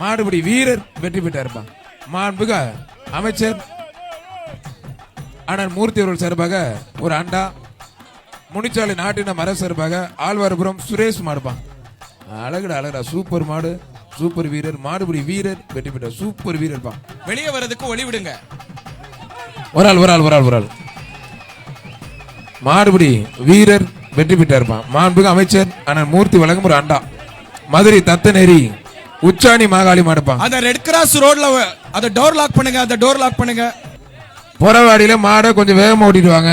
மாடுபிடி வீரர் வெற்றி பெற்றார். மாண்புக அமைச்சர் அண்ணன் மூர்த்தி அவர்கள் சார்பாக ஒரு அண்டா, முனிச்சாலை நாட்டின மர சார்பாக ஆழ்வார்புரம் சுரேஷ் மாடுப்பான். அழகுடா அழகுடா, சூப்பர் மாடு, சூப்பர் வீரர், மாடுபிடி வீரர் வெற்றி பெற்ற சூப்பர் வீரர். வெளியே வர்றதுக்கு ஒளி விடுங்க. ஒரு ஆள் மாடுபிடி வீரர் வெற்றி பெற்றார். மாண்புக அமைச்சர் அண்ணன் மூர்த்தி வழங்கும் ஒரு அண்டா, மதுரை தத்தநேரி உச்சாணி மாகாளி மாடுப்பான். அந்த ரெட் கிராஸ் ரோட்ல அந்த டோர் லாக் பண்ணுங்க, அந்த டோர் லாக் பண்ணுங்க. புறவாடியில மாடை கொஞ்சம் வேகமா ஓட்டிட்டு வாங்க.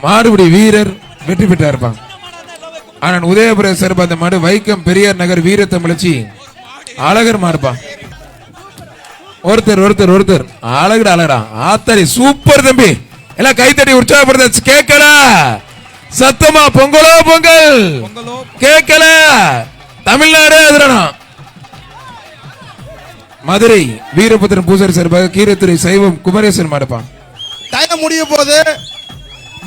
மாடுபிடி வீரர் வெற்றி பெற்றார். அண்ணன் உதயபுர சார்பா அந்த மாடு வைக்கம் பெரியார் நகர் வீர தமிழச்சி அழகர் மாடுப்பான். ஒருத்தர் அழகுடா ஆத்தாரி, சூப்பர் தம்பி, எல்லாம் கைத்தட்டி உற்சாகப்படுத்த கேட்கல சத்தமா. பொங்கலோ பொங்கல் கேட்கல, தமிழ்நாடு அதிரணும். மதுரை வீரபுத்திரன் பூசாரி சார்பாக கீரத்துறை சைவம் குமரேசன் மாடுப்பான். டைம் முடிய போது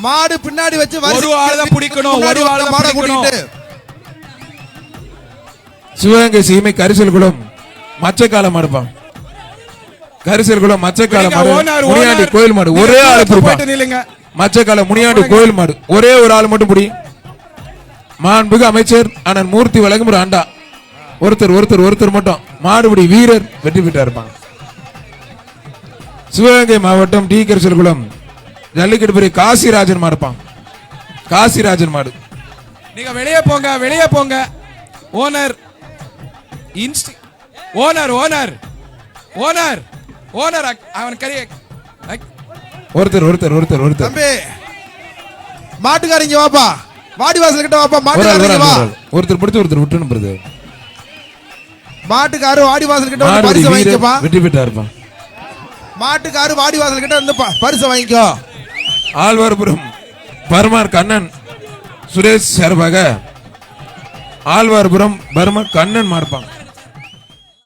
மாடு பின்னாடி வச்சு ஒரு ஆளை பிடிக்கணும், ஒரு ஆளை மாட கூட்டிட்டு. சிவகங்கை சீமை கரிசல்குளம் மச்சக்கால மாடுப்பான். கரிசல்குளம் மச்சக்கால மாடு முனியாண்டி கோயில் மாடு ஒரே ஆளு பிடிப்பான். மச்சக்கால முனியாண்டி கோயில் மாடு ஒரே ஒரு ஆள் மட்டும் பிடி. மாண்புக அமைச்சர் அண்ணன் மூர்த்தி வழங்கும் ஒரு அண்டா, ஒருத்தர் மட்டும் மாடுபிடி வீரர் வெற்றி பெற்றார். சிவகங்கை மாவட்டம் டி கரிசல்குளம் ஜல்லிக்கட்டு காசிராஜன் மாடுப்பான். காசிராஜன் மாடு. நீங்க வெளியே போங்க. ஓனர் ஓனர் அவன் கரிய ஒருத்தர் தம்பி மாட்டுக்காரங்க வாப்பா, வாடி வாசல் கிட்ட வாப்பா. மாட்டுக்காரங்க வா, ஒருத்தர் பிடிச்சு ஒருத்தர் விட்டுணும் பிரதே. மாட்டுக்காரு வாடி வாசல் கிட்ட வந்து பரிசு வாங்கிக்கப்பா. வெற்றி பெற்றாருப்பா. மாட்டுக்காரு வாடி வாசல் கிட்ட வந்து பரிசு வாங்கிக்கோ. ஆழ்வார்புரம் பர்மார் கண்ணன் சுரேஷ் சார்பாக ஆழ்வார்புரம் பர்மா கண்ணன் மாறுப்பான்.